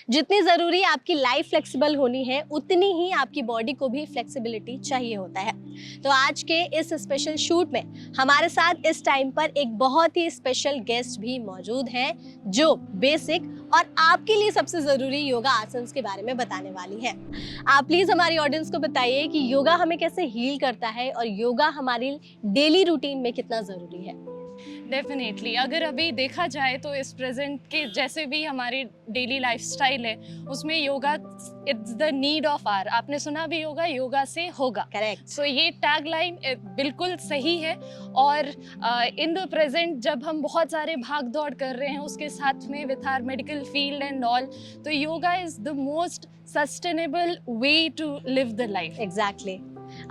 जितनी ज़रूरी आपकी लाइफ फ्लेक्सिबल होनी है, उतनी ही आपकी बॉडी को भी फ्लेक्सिबिलिटी चाहिए होता है। तो आज के इस स्पेशल शूट में हमारे साथ इस टाइम पर एक बहुत ही स्पेशल गेस्ट भी मौजूद हैं, जो बेसिक और आपके लिए सबसे ज़रूरी योगा आसन्स के बारे में बताने वाली है। आप प्लीज़ हमारी ऑडियंस को बताइए कि योगा हमें कैसे हील करता है और योगा हमारी डेली रूटीन में कितना ज़रूरी है। डेफिनेटली अगर अभी देखा जाए तो इस प्रेजेंट के जैसे भी हमारी डेली लाइफस्टाइल है उसमें yoga it's the need of hour. आपने सुना भी होगा योगा से होगा। करेक्ट। सो ये टैग लाइन बिल्कुल सही है। और इन द प्रेजेंट जब हम बहुत सारे भाग दौड़ कर रहे हैं उसके साथ में with our medical field and all, तो yoga is the most sustainable way to live the life. Exactly,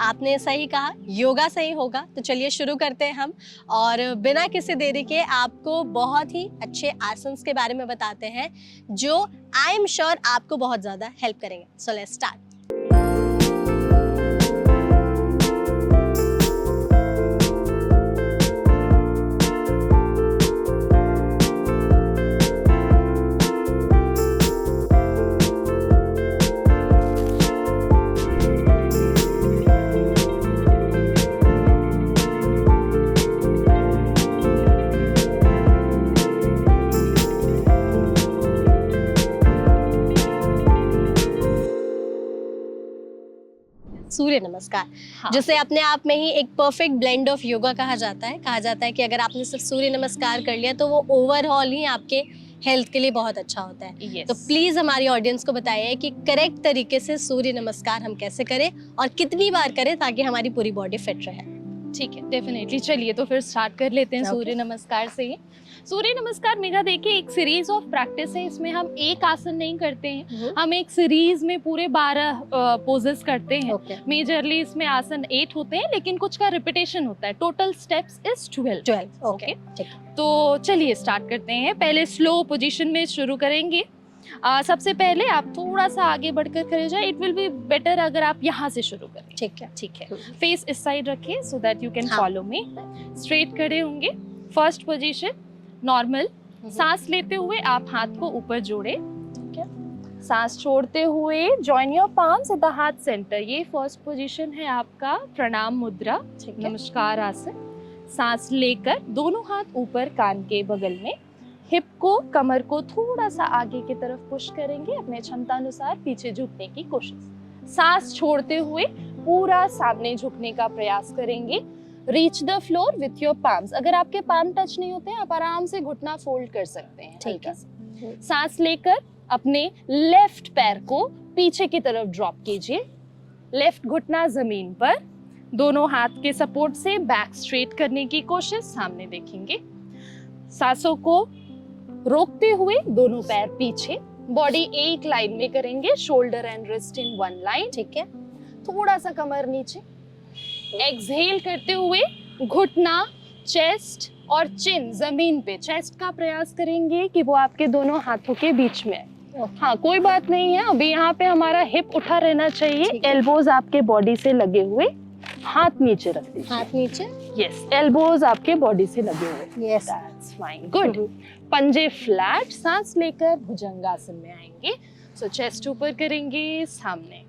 आपने सही कहा, योगा सही होगा। तो चलिए शुरू करते हैं हम, और बिना किसी देरी के आपको बहुत ही अच्छे आसन्स के बारे में बताते हैं जो आई एम श्योर आपको बहुत ज़्यादा हेल्प करेंगे। So let's start. सूर्य नमस्कार, हाँ। जिसे अपने आप में ही एक परफेक्ट ब्लेंड ऑफ योगा कहा जाता है। कि अगर आपने सिर्फ सूर्य नमस्कार कर लिया तो वो ओवरऑल ही आपके हेल्थ के लिए बहुत अच्छा होता है। Yes. तो प्लीज हमारी ऑडियंस को बताइए कि करेक्ट तरीके से सूर्य नमस्कार हम कैसे करें और कितनी बार करें ताकि हमारी पूरी बॉडी फिट रहे। ठीक है, डेफिनेटली। चलिए तो फिर स्टार्ट कर लेते हैं सूर्य नमस्कार से ही। सूर्य नमस्कार मेघा देखिए एक सीरीज ऑफ प्रैक्टिस है। इसमें हम एक आसन नहीं करते हैं, हम एक सीरीज में पूरे 12 पोजेस करते हैं। मेजरली इसमें आसन 8 होते हैं लेकिन कुछ का रिपीटेशन होता है। Total steps is 12। ओके, तो चलिए स्टार्ट करते हैं। पहले स्लो पोजीशन में शुरू करेंगे। सबसे पहले आप थोड़ा सा आगे बढ़कर खड़े जाए। इट विल बी बेटर अगर आप यहाँ से शुरू करें। ठीक है। फेस इस साइड रखिए so that you can follow me. Straight खड़े होंगे। First position normal. सांस लेते हुए आप हाथ को ऊपर जोड़े। ठीक है। सांस छोड़ते हुए join your palms at the heart centre. ये फर्स्ट पोजीशन है आपका प्रणाम मुद्रा, नमस्कार आसन। सांस लेकर दोनों हाथ ऊपर कान के बगल में, हिप को, कमर को थोड़ा सा आगे की तरफ पुश करेंगे। अपने क्षमता अनुसार पीछे झुकने की कोशिश। सांस छोड़ते हुए पूरा सामने झुकने का प्रयास करेंगे। Reach the floor with your palms. अगर आपके पाम टच नहीं होते हैं आप आराम से घुटना फोल्ड कर सकते हैं। ठीक है। सांस लेकर अपने लेफ्ट पैर को पीछे की तरफ ड्रॉप कीजिए। लेफ्ट घुटना जमीन पर, दोनों हाथ के सपोर्ट से बैक स्ट्रेट करने की कोशिश। सामने देखेंगे। सांसों को रोकते हुए दोनों पैर पीछे, बॉडी एक लाइन में करेंगे। Shoulder and wrist in one line. ठीक है। थोड़ा सा कमर नीचे। एक्सहेल करते हुए घुटना, चेस्ट और चिन जमीन पे। चेस्ट का प्रयास करेंगे कि वो आपके दोनों हाथों के बीच में है। हाँ, कोई बात नहीं है, अभी यहाँ पे हमारा हिप उठा रहना चाहिए। एल्बोज आपके बॉडी से लगे हुए, हाथ नीचे रख दीजिए। हाथ नीचे। यस, एल्बोज आपके बॉडी से लगे हुए। Yes, that's fine, good. पंजे फ्लैट। सांस लेकर भुजंगासन में आएंगे। सो चेस्ट ऊपर करेंगे, सामने।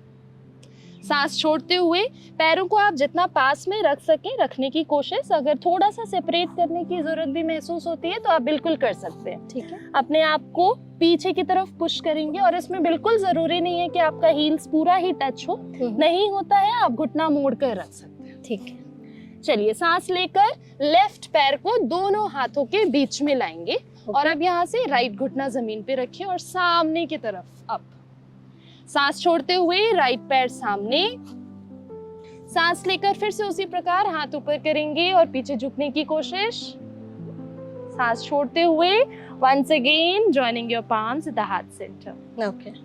सांस छोड़ते हुए पैरों को आप जितना पास में रख सकें रखने की कोशिश। अगर थोड़ा सा सेपरेट करने की जरूरत भी महसूस होती है तो आप बिल्कुल कर सकते हैं। ठीक है। अपने आप को पीछे की तरफ पुश करेंगे और इसमें बिल्कुल जरूरी नहीं है कि आपका हील्स पूरा ही टच हो। नहीं होता है आप घुटना मोड़ कर रख सकते हैं। ठीक है। चलिए सांस लेकर लेफ्ट पैर को दोनों हाथों के बीच में लाएंगे। और अब यहाँ से राइट घुटना जमीन पे रखिए और सामने की तरफ अप। सांस छोड़ते हुए राइट पैर सामने। सांस लेकर फिर से उसी प्रकार हाथ ऊपर करेंगे और पीछे झुकने की कोशिश। सांस छोड़ते हुए once again joining your palms at the heart center. Okay.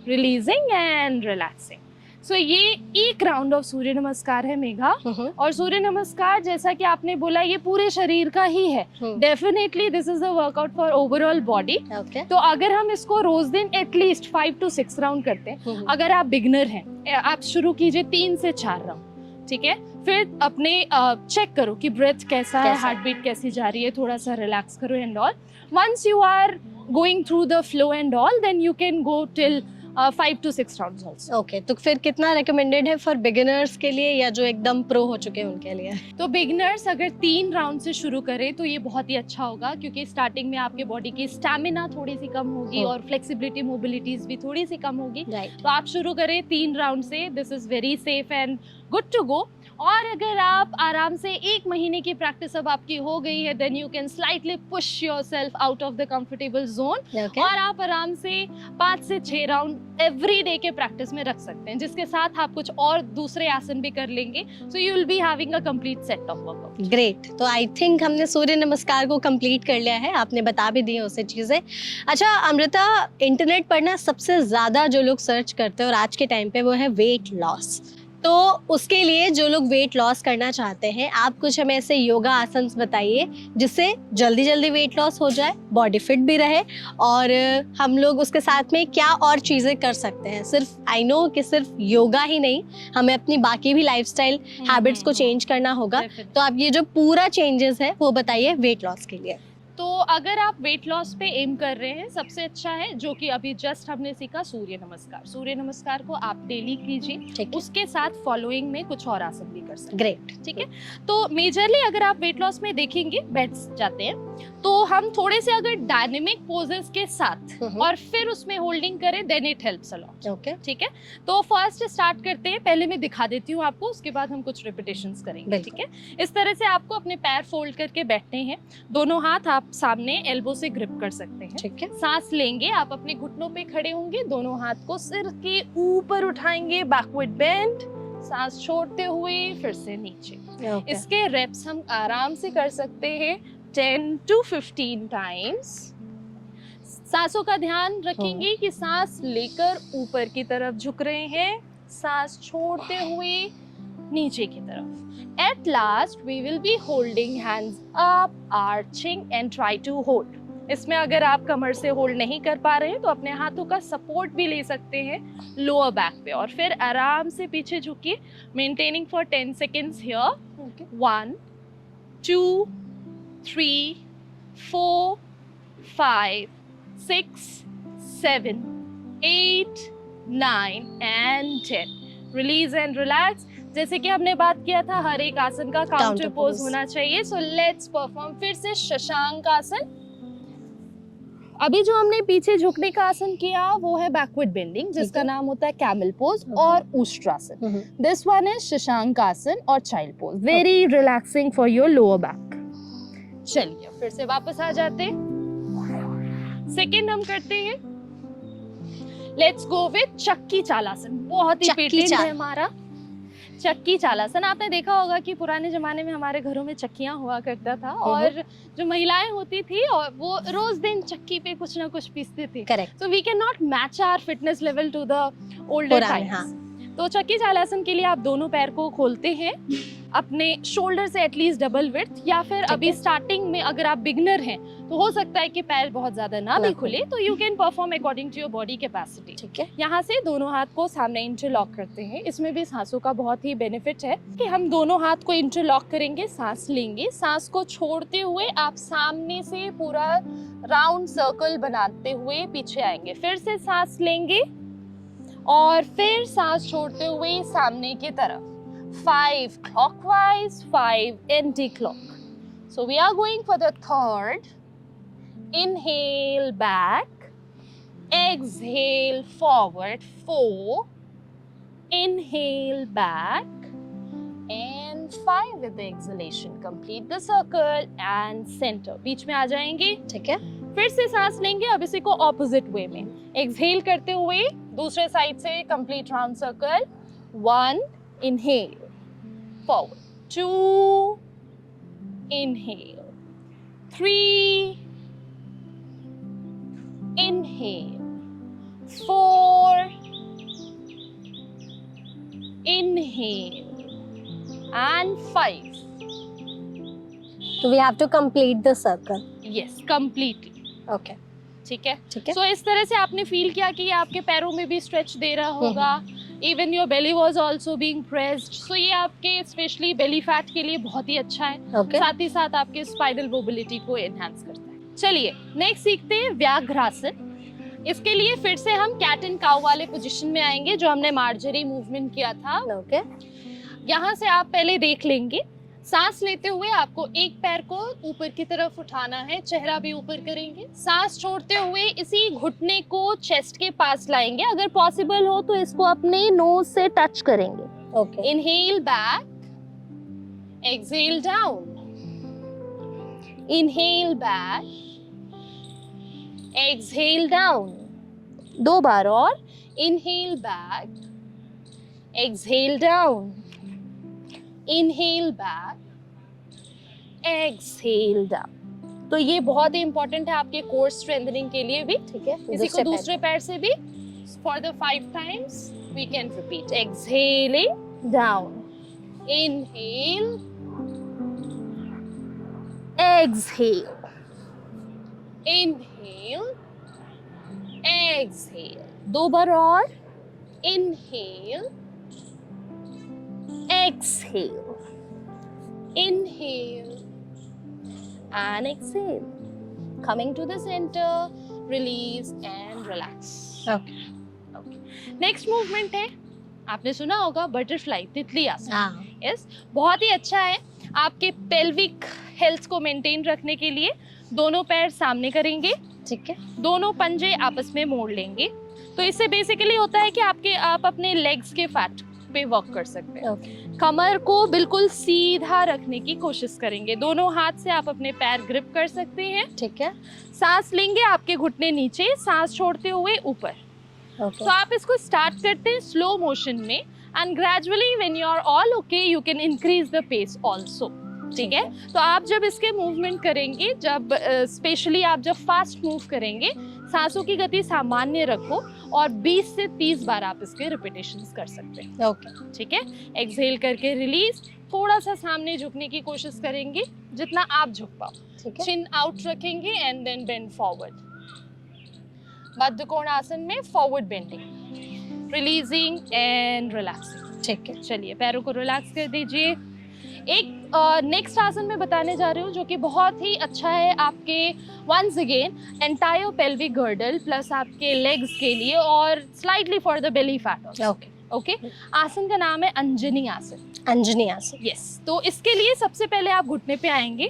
Releasing and relaxing. सो ये एक राउंड ऑफ सूर्य नमस्कार है मेघा। और सूर्य नमस्कार जैसा कि आपने बोला ये पूरे शरीर का ही है। Definitely this is the workout for overall body. तो अगर हम इसको रोज दिन एटलीस्ट 5 to 6 राउंड करते हैं, अगर आप बिगनर हैं आप शुरू कीजिए 3 से 4 राउंड, ठीक है। फिर अपने चेक करो कि ब्रेथ कैसा है, हार्ट बीट कैसी जा रही है, थोड़ा सा रिलैक्स करो and all. Once you are going through the flow and all, then you can go till 5 to 6 rounds also. Okay तो फिर कितना रिकमेंडेड है फॉर बिगिनर्स के लिए या जो एकदम प्रो हो चुके हैं उनके लिए? तो बिगिनर्स अगर 3 राउंड से शुरू करें तो ये बहुत ही अच्छा होगा, क्योंकि स्टार्टिंग में आपके बॉडी की स्टैमिना थोड़ी सी कम होगी और फ्लेक्सिबिलिटी मोबिलिटीज भी थोड़ी सी कम होगी। राइट। तो आप शुरू करें 3 राउंड से, this is very safe and good to go. और अगर आप आराम से 1 महीने की प्रैक्टिस अब आपकी हो गई है, then you can slightly push yourself out of the comfortable zone और आप आराम से 5 से 6 राउंड एवरी डे के प्रैक्टिस में रख सकते हैं, जिसके साथ आप कुछ और दूसरे आसन भी कर लेंगे। So you will be having a complete set of workout. Great. तो आई थिंक हमने सूर्य नमस्कार को कंप्लीट कर लिया है, आपने बता भी दी उससे चीज़ें। अच्छा अमृता, इंटरनेट पर ना सबसे ज़्यादा जो लोग सर्च करते हैं और आज के टाइम पे वो है वेट लॉस। तो उसके लिए जो लोग वेट लॉस करना चाहते हैं, आप कुछ हमें ऐसे योगा आसन बताइए जिससे जल्दी जल्दी वेट लॉस हो जाए, बॉडी फिट भी रहे, और हम लोग उसके साथ में क्या और चीज़ें कर सकते हैं। सिर्फ आई नो कि सिर्फ योगा ही नहीं, हमें अपनी बाकी भी लाइफस्टाइल हैबिट्स को चेंज करना होगा। तो आप ये जो पूरा चेंजेस है वो बताइए वेट लॉस के लिए। तो अगर आप वेट लॉस पे एम कर रहे हैं, सबसे अच्छा है जो कि अभी जस्ट हमने सीखा, सूर्य नमस्कार। सूर्य नमस्कार को आप डेली कीजिए, उसके साथ फॉलोइंग में कुछ और आसन भी कर सकते हैं। ग्रेट। ठीक है। तो मेजरली अगर आप वेट लॉस में देखेंगे, बैठ जाते हैं तो हम थोड़े से अगर डायनेमिक पोजेस के साथ और फिर उसमें होल्डिंग करें, then it helps a lot. Okay ठीक है। तो फर्स्ट स्टार्ट करते हैं, पहले मैं दिखा देती हूँ आपको, उसके बाद हम कुछ रिपीटेशंस करेंगे। ठीक है। इस तरह से आपको अपने पैर फोल्ड करके बैठने हैं, दोनों हाथ आप सामने एल्बो से ग्रिप कर सकते हैं। ठीक है। सांस लेंगे, आप अपने घुटनों पे खड़े होंगे, दोनों हाथ को सिर के ऊपर उठाएंगे, बैकवर्ड बेंड, सांस छोड़ते हुए फिर से नीचे। इसके रेप्स हम आराम से कर सकते हैं 10 to 15 टाइम्स। सांसों का ध्यान रखेंगे कि सांस लेकर ऊपर की तरफ झुक रहे हैं, सांस छोड़ते हुए नीचे की तरफ। At last we will be holding hands up, arching and try to hold. इसमें अगर आप कमर से होल्ड नहीं कर पा रहे हैं तो अपने हाथों का सपोर्ट भी ले सकते हैं लोअर बैक पे, और फिर आराम से पीछे झुकिए, maintaining for 10 seconds here. 1 2 3 4 5 6 7 8 9 and 10. Release and relax. जैसे कि हमने बात किया था, हर एक आसन का काउंटर पोज होना चाहिए। So let's perform. फिर से शशांक आसन। अभी जो हमने पीछे झुकने का आसन किया वो है बैकवर्ड बेंडिंग, जिसका नाम होता है कैमल पोज और Ushtrasana. This one is Shashank आसन और child pose, very relaxing for your lower back. चलिए फिर से वापस आ जाते हैं। सेकेंड हम करते हैं, लेट्स गो विद चक्की चालासन। बहुत ही पेटेंट है हमारा चक्की चालासन। आपने देखा होगा कि पुराने जमाने में हमारे घरों में चक्कियां हुआ करता था और जो महिलाएं होती थी और वो रोज दिन चक्की पे कुछ ना कुछ पीसती थी। Correct. So we can not match our fitness level to the older times. तो चक्की चालासन के लिए आप दोनों पैर को खोलते हैं अपने शोल्डर से एटलीस्ट डबल विड्थ, या फिर अभी स्टार्टिंग में अगर आप बिगनर हैं तो हो सकता है कि पैर बहुत ज्यादा ना भी खुले, तो you can perform according to your body capacity. ठीक है। यहाँ से दोनों हाथ को सामने इंटरलॉक करते हैं। इसमें भी सांसों का बहुत ही बेनिफिट है कि हम दोनों हाथ को इंटरलॉक करेंगे, सांस लेंगे, सांस को छोड़ते हुए आप सामने से पूरा राउंड सर्कल बनाते हुए पीछे आएंगे। फिर से सांस लेंगे और फिर सांस छोड़ते हुए सामने की तरफ। 5 clockwise, 5 anti-clock. So we are going for the third. Inhale back, exhale forward, 4, inhale back, and 5 with the exhalation. Complete the circle and center. बीच में आ जाएंगे। ठीक है। फिर से सांस लेंगे, अब इसी को ऑपोजिट वे में एक्सहेल करते हुए दूसरे साइड से complete round circle. 1 inhale forward, 2 inhale, 3 inhale, 4 inhale and 5. So we have to complete the circle. Yes, completely. Okay. ठीक है। ठीक है। So इस तरह से आपने फील किया कि ये आपके पैरों में भी स्ट्रेच दे रहा होगा। Even your belly was also being pressed. So ये आपके स्पेशली बेली फैट के लिए बहुत ही अच्छा है। Okay. साथ ही साथ आपके स्पाइनल मोबिलिटी को एनहांस करता है। चलिए नेक्स्ट सीखते हैं व्याघ्रासन। इसके लिए फिर से हम कैट एंड काउ वाले पोजीशन में आएंगे जो हमने मार्जरी मूवमेंट किया था। ओके। यहाँ से आप पहले देख लेंगे, सांस लेते हुए आपको एक पैर को ऊपर की तरफ उठाना है, चेहरा भी ऊपर करेंगे। सांस छोड़ते हुए इसी घुटने को चेस्ट के पास लाएंगे, अगर पॉसिबल हो तो इसको अपने नोज से टच करेंगे। Okay. Inhale back, exhale down, inhale back, exhale down. 2 बार और, inhale back, exhale down, inhale back, exhale down. तो ये बहुत ही इंपॉर्टेंट है आपके कोर स्ट्रेंथनिंग के लिए भी। ठीक है, इसी को दूसरे पैर से भी for the 5 times we can repeat. Exhaling down, inhale, exhale, inhale, exhale. 2 बार और, inhale, exhale, inhale and exhale. Coming to the center, release and relax. Okay. Next movement है, आपने सुना होगा बटरफ्लाई, तितली आसन। हाँ। यस, बहुत ही अच्छा है आपके पेल्विक हेल्थ को मेंटेन रखने के लिए। दोनों पैर सामने करेंगे, ठीक है। दोनों पंजे आपस में मोड़ लेंगे। तो इससे बेसिकली होता है कि आप अपने लेग्स के फैट पे वर्क कर सकते हैं। Okay. कमर को बिल्कुल सीधा रखने की कोशिश करेंगे। दोनों हाथ से आप अपने पैर ग्रिप कर सकते हैं। ठीक है। सांस लेंगे, आपके घुटने नीचे, सांस छोड़ते हुए ऊपर। Okay. तो आप इसको स्टार्ट करते हैं स्लो मोशन में, and gradually when you are all okay you can increase the pace also. ठीक है, तो आप जब इसके मूवमेंट करेंगे, जब स्पेशली आप जब फास्ट मूव करेंगे, सांसों की गति सामान्य रखो और 20 से 30 बार आप इसके रिपीटेशंस कर सकते हैं। ओके। ठीक है, एक्सहेल करके रिलीज, थोड़ा सा सामने झुकने की कोशिश करेंगे जितना आप झुक पाओ। ठीक है। चिन आउट रखेंगे एंड देन बेंड फॉरवर्ड। मध्य कोण आसन में forward bending, releasing and relaxing. ठीक है। चलिए पैरों को रिलैक्स कर दीजिए। एक नेक्स्ट आसन में बताने जा रही हूँ जो कि बहुत ही अच्छा है आपके once again entire pelvic girdle plus आपके लेग्स के लिए और slightly for the belly fat. Okay. Okay, आसन का नाम है अंजनी आसन। अंजनी आसन। यस, तो इसके लिए सबसे पहले आप घुटने पे आएंगे,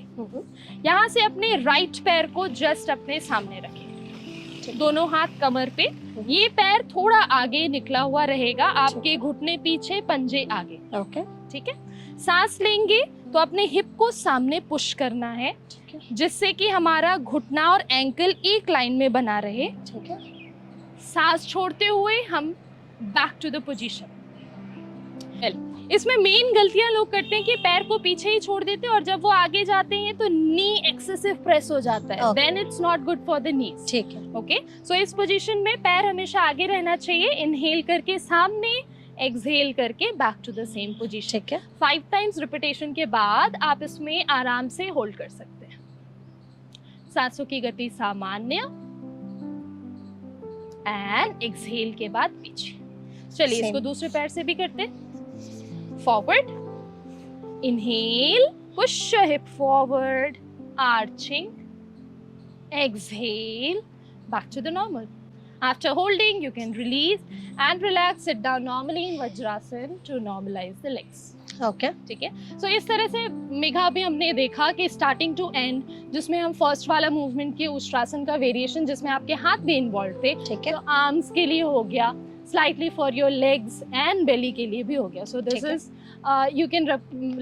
यहाँ से अपने राइट पैर को जस्ट अपने सामने रखें, दोनों हाथ कमर पे, ये पैर थोड़ा आगे निकला हुआ रहेगा, आपके घुटने पीछे, पंजे आगे। ओके। ठीक है, सांस लेंगे तो अपने हिप को सामने पुश करना है जिससे कि हमारा घुटना और एंकल एक लाइन में बना रहे। ठीक है। सांस छोड़ते हुए हम बैक टू द पोजीशन। इसमें मेन गलतियां लोग करते हैं कि पैर को पीछे ही छोड़ देते हैं और जब वो आगे जाते हैं तो नी एक्सेसिव प्रेस हो जाता है, then it's not good for the knees. ठीक है। ओके, सो इस पोजीशन में पैर हमेशा आगे रहना चाहिए। इनहेल करके सामने, एक्सहेल करके back to the same position. ठीक है। 5 टाइम्स रिपीटेशन के बाद आप इसमें आराम से होल्ड कर सकते हैं। सांसों की गति सामान्य एंड एक्सहेल के बाद पीछे। चलिए इसको दूसरे पैर से भी करते हैं। Forward, inhale, push your hip forward, arching, exhale, back to the normal. After holding, you can release and relax, sit down normally in Vajrasana to normalize the legs. Okay. ठीक है, सो इस तरह से मेघा भी हमने देखा कि स्टार्टिंग टू एंड जिसमें हम फर्स्ट वाला मूवमेंट किए उष्ट्रासन का वेरिएशन जिसमें आपके हाथ भी इन्वॉल्व थे। ठीक है। तो आर्म्स के लिए हो गया, slightly for your legs and belly के लिए भी हो गया। So this is you can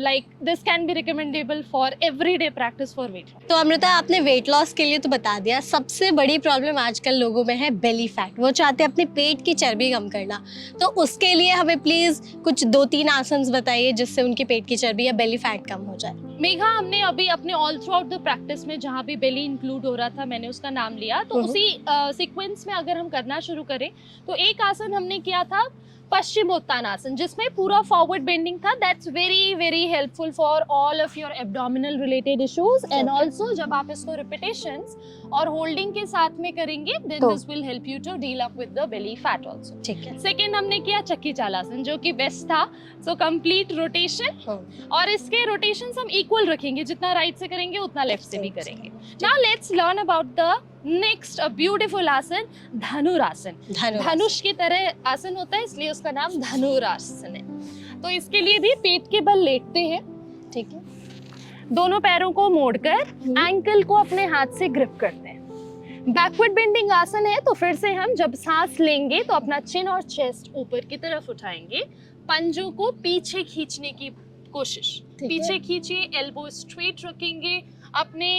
like this can be recommendable for everyday practice for weight loss. तो अमृता, आपने वेट लॉस के लिए तो बता दिया, सबसे बड़ी प्रॉब्लम आजकल लोगों में है बेली फैट। वो चाहते हैं अपने पेट की चर्बी कम करना, तो उसके लिए हमें प्लीज कुछ 2-3 आसन बताइए जिससे उनकी पेट की चर्बी या बेली फैट कम हो जाए। मेघा, हमने अभी अपने all through out the practice में जहाँ भी बेली इंक्लूड हो रहा था मैंने उसका नाम लिया, तो उसी सीक्वेंस में अगर हम करना शुरू करें तो एक आसन हमने किया था पश्चिमोत्तानासन, जिसमें पूरा फॉरवर्ड बेंडिंग था। That's very very helpful for all of your abdominal related issues. And also जब आप इसको रिपीटेशंस और होल्डिंग के साथ में करेंगे, then this will help you to deal up with the belly fat also. ठीक है। सेकंड हमने किया चक्की चालासन, जो कि बेस्ट था। सो कंप्लीट रोटेशन, और इसके रोटेशंस हम इक्वल रखेंगे, जितना राइट से करेंगे उतना लेफ्ट से भी करेंगे। Now let's learn about the next, a beautiful आसन, धनुरासन। धनुष की तरह आसन होता है, इसलिए उसका नाम धनुरासन है। तो इसके लिए भी पेट के बल लेटते हैं, ठीक है। दोनों पैरों को मोड़कर एंकल को अपने हाथ से ग्रिप करते हैं। बैकवर्ड बेंडिंग आसन है, तो फिर से हम जब सांस लेंगे तो अपना चिन और चेस्ट ऊपर की तरफ उठाएंगे, पंजों को पीछे खींचने की कोशिश, पीछे खींचिए, एल्बो स्ट्रेट रखेंगे, अपने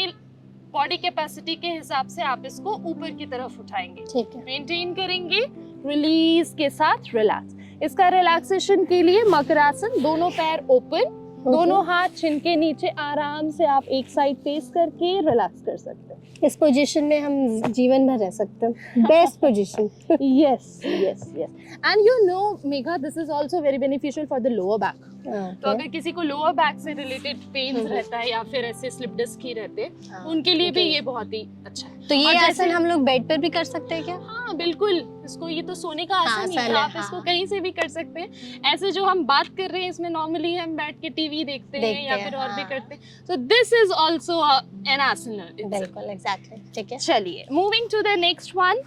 बॉडी कैपेसिटी के हिसाब से आप इसको ऊपर की तरफ उठाएंगे, ठीक है। मेंटेन करेंगे, रिलीज के साथ रिलैक्स। इसका रिलैक्सेशन के लिए मकरासन, दोनों पैर ओपन, दोनों हाथ चिन के नीचे, आराम से आप एक साइड फेस करके रिलैक्स कर सकते हैं। इस पोजीशन में हम जीवन भर रह सकते हैं, best position. Yes yes yes. And you know Megha, this is also very beneficial for the lower back. तो अगर किसी को लोअर बैक से रिलेटेड पेन्स रहता है या फिर ऐसे स्लिप डिस्क ही रहते हैं, उनके लिए भी ये बहुत ही अच्छा है। तो ये आसन हम लोग बेड पर भी कर सकते हैं क्या? हाँ बिल्कुल, इसको, ये तो सोने का आसन ही है, आप इसको कहीं से भी कर सकते हैं। ऐसे जो हम बात कर रहे हैं, इसमें नॉर्मली हम बैठ के टीवी देखते हैं या फिर और भी करते हैं। So this is also an asana. बिल्कुल, एग्जैक्टली, ठीक है। चलिए, moving to the next one.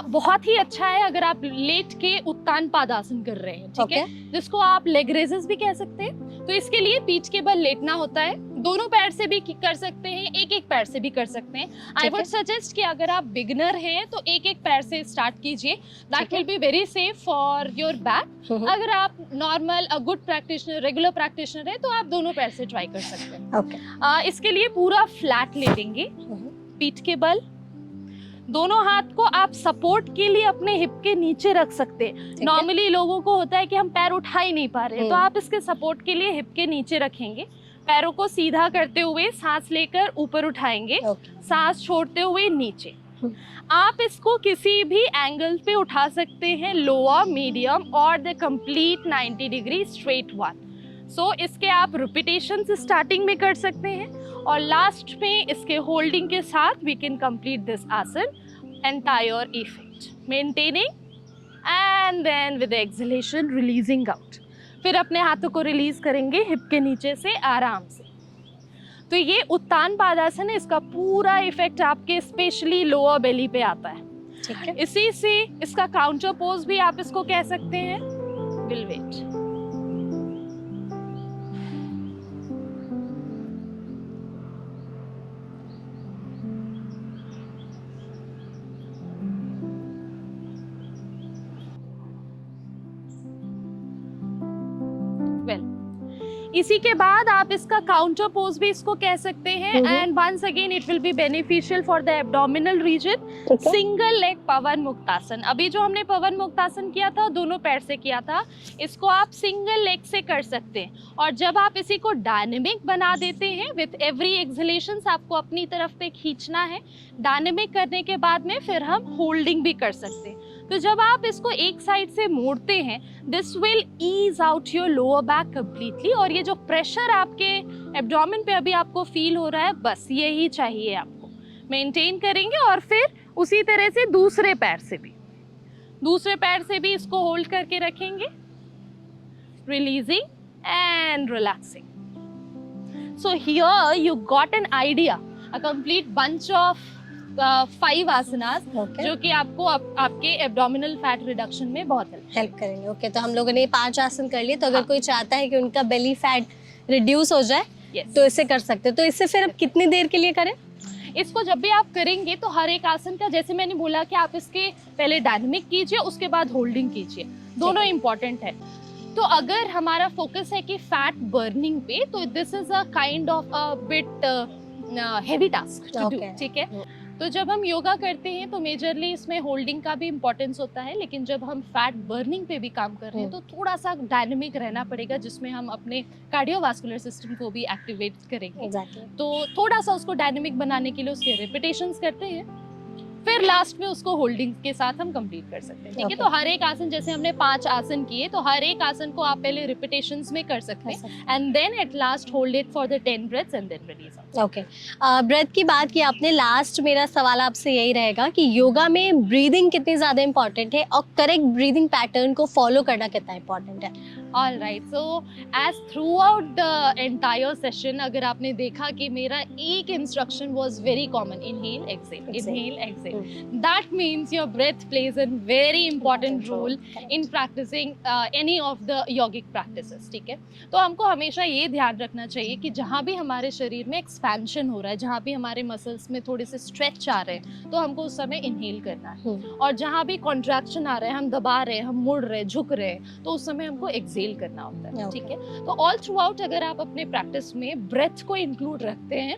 बहुत ही अच्छा है अगर आप लेट के उत्तान पादासन कर रहे हैं, ठीक है, जिसको आप लेग रेजेस भी कह सकते हैं। तो इसके लिए पीठ के बल लेटना होता है, दोनों पैर से भी कर सकते हैं, एक एक पैर से भी कर सकते हैं। आई वुड सजेस्ट कि अगर आप बिगनर हैं तो एक एक पैर से स्टार्ट कीजिए, that will be very safe for your back. अगर आप normal good practitioner, regular practitioner है, तो आप दोनों पैर से ट्राई कर सकते हैं। इसके लिए पूरा फ्लैट लेटेंगे, पीठ के बल, दोनों हाथ को आप सपोर्ट के लिए अपने हिप के नीचे रख सकते हैं। नॉर्मली लोगों को होता है कि हम पैर उठा ही नहीं पा रहे, तो आप इसके सपोर्ट के लिए हिप के नीचे रखेंगे, पैरों को सीधा करते हुए सांस लेकर ऊपर उठाएंगे, सांस छोड़ते हुए नीचे। आप इसको किसी भी एंगल पे उठा सकते हैं, लोअर, मीडियम और the complete 90 degree straight one. So इसके आप रिपीटेशन स्टार्टिंग में कर सकते हैं, और लास्ट में इसके होल्डिंग के साथ वी कैन कंप्लीट दिस आसन entire effect, maintaining and then with the exhalation releasing out। फिर अपने हाथों को रिलीज करेंगे हिप के नीचे से आराम से। तो ये उत्तान पादासन है, इसका पूरा इफेक्ट आपके स्पेशली लोअर बेली पे आता है, ठीक है। इसी से इसका काउंटर पोज भी आप इसको कह सकते हैं, विल वेट। इसी के बाद आप इसका काउंटर पोज भी इसको कह सकते हैं, and once again it will be beneficial for the abdominal region. Single leg Pawan Muktasana. अभी जो हमने पवन मुक्तासन किया था दोनों पैर से किया था, इसको आप सिंगल लेग से कर सकते हैं। और जब आप इसी को डायनेमिक बना देते हैं, विथ एवरी एक्सहेलेशन आपको अपनी तरफ पे खींचना है। डायनेमिक करने के बाद में फिर हम होल्डिंग भी कर सकते हैं। तो जब आप इसको एक साइड से मोड़ते हैं, this will ease out your lower back completely. और ये जो प्रेशर आपके एब्डोमेन पे अभी आपको फील हो रहा है, बस यही चाहिए आपको। मेंटेन करेंगे और फिर उसी तरह से दूसरे पैर से भी इसको होल्ड करके रखेंगे, releasing and relaxing. So here you got an idea, a complete bunch of 5 आसनास, जो कि आपको आपके एब्डोमिनल फैट रिडक्शन में बहुत हेल्प करेंगे। ओके, तो हम लोगों ने 5 आसन कर लिए। तो अगर कोई चाहता है कि उनका बेली फैट रिड्यूस हो जाए, तो इसे कर सकते हैं। तो इससे फिर अब कितनी देर के लिए करें? इसको जब भी आप करेंगे तो हर एक आसन का, जैसे मैंने बोला कि आप इसके पहले डायनेमिक कीजिए, उसके बाद होल्डिंग कीजिए, दोनों इम्पोर्टेंट है। तो अगर हमारा फोकस है कि फैट बर्निंग पे, तो this is a kind of a bit heavy task to do, ठीक है। तो जब हम योगा करते हैं तो मेजरली इसमें होल्डिंग का भी इम्पोर्टेंस होता है, लेकिन जब हम फैट बर्निंग पे भी काम कर रहे हैं तो थोड़ा सा डायनेमिक रहना पड़ेगा, जिसमें हम अपने कार्डियोवास्कुलर सिस्टम को भी एक्टिवेट करेंगे। तो थोड़ा सा उसको डायनेमिक बनाने के लिए उसके रिपीटेशंस करते हैं। फिर लास्ट में उसको होल्डिंग के साथ हम कंप्लीट कर सकते हैं, ठीक है। तो हर एक आसन, जैसे हमने 5 आसन किए, तो हर एक आसन को आप पहले रिपीटेशंस में कर सकते हैं and then at last hold it for the 10 breaths and then release. Okay, breath की बात की आपने, लास्ट मेरा सवाल आपसे यही रहेगा कि योगा में ब्रीदिंग कितनी ज़्यादा इंपॉर्टेंट है और करेक्ट ब्रीदिंग पैटर्न को फॉलो करना कितना इंपॉर्टेंट है? All right, so as throughout the entire session अगर आपने देखा कि मेरा एक instruction was very common, inhale exhale, inhale exhale. That means your breath plays a very important role in practising any of the yogic practices, ठीक है। तो हमको हमेशा ये ध्यान रखना चाहिए कि जहाँ भी हमारे शरीर में एक्सपेंशन हो रहा है, जहाँ भी हमारे मसल्स में थोड़े से स्ट्रेच आ रहे हैं, तो हमको उस समय इनहेल करना है, और जहाँ भी कॉन्ट्रैक्शन आ रहा है, हम दबा रहे हैं, हम मुड़ रहे हैं, झुक रहे हैं, तो उस समय हमको एक्सहेल करना होता है, ठीक है। तो ऑल थ्रू आउट अगर आप अपने प्रैक्टिस में ब्रेथ को इंक्लूड रखते हैं,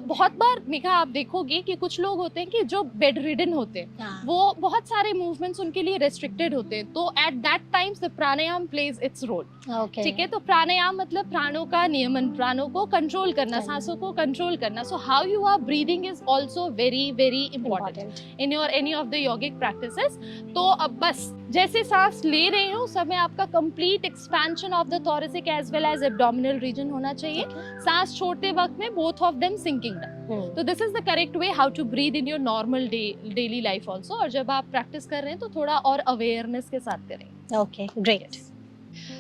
बहुत बार मेघा आप देखोगे कि कुछ लोग होते हैं कि जो बेड रिडन होते हैं, वो बहुत सारे मूवमेंट्स उनके लिए रेस्ट्रिक्टेड होते हैं, तो at that times the pranayama plays its role, ठीक है। तो प्राणायाम मतलब प्राणों का नियमन, प्राणों को कंट्रोल करना, सांसों को कंट्रोल करना। So how you are breathing is also very very important in your any of the yogic practices. तो अब बस जैसे सांस ले रहे हो उस समय आपका complete expansion of the thoracic as well as abdominal region होना चाहिए। सांस छोड़ते वक्त में both of them sinking down. तो this is the correct way how to breathe in your normal daily life also. और जब आप प्रैक्टिस कर रहे हैं तो थोड़ा और अवेयरनेस के साथ करें। Okay, great.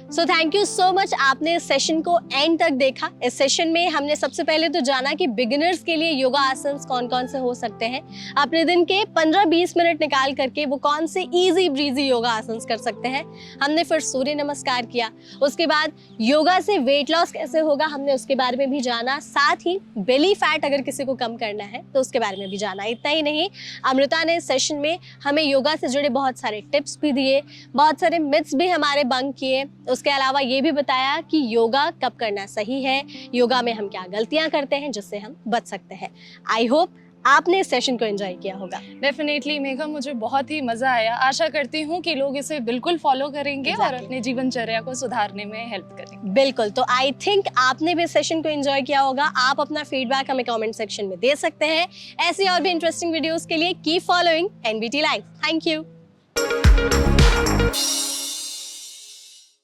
So thank you so much, आपने इस सेशन को एंड तक देखा। इस सेशन में हमने सबसे पहले तो जाना कि बिगिनर्स के लिए योगा आसन्स कौन कौन से हो सकते हैं। अपने दिन के 15-20 मिनट निकाल करके वो कौन से इजी ब्रीजी योगा आसन्स कर सकते हैं। हमने फिर सूर्य नमस्कार किया, उसके बाद योगा से वेट लॉस कैसे होगा हमने उसके बारे में भी जाना, साथ ही बेली फैट अगर किसी को कम करना है तो उसके बारे में भी जाना। इतना ही नहीं, अमृता ने इस सेशन में हमें योगा से जुड़े बहुत सारे टिप्स भी दिए, बहुत सारे मिथ्स भी हमारे बंक किए। उसके अलावा ये भी बताया कि योगा कब करना सही है, योगा में हम क्या गलतियां करते हैं जिससे हम बच सकते हैं। आई होप आपने इस सेशन को एंजॉय किया होगा। डेफिनेटली मेघा, मुझे बहुत ही मजा आया। आशा करती हूँ कि लोग इसे बिल्कुल फॉलो करेंगे और अपने जीवनचर्या को सुधारने में हेल्प करेंगे। बिल्कुल, तो आई थिंक आपने भी इस सेशन को एंजॉय किया होगा। आप अपना फीडबैक हमें कमेंट सेक्शन में दे सकते हैं। ऐसी और भी इंटरेस्टिंग वीडियोस के लिए keep following NBT live. Thank you.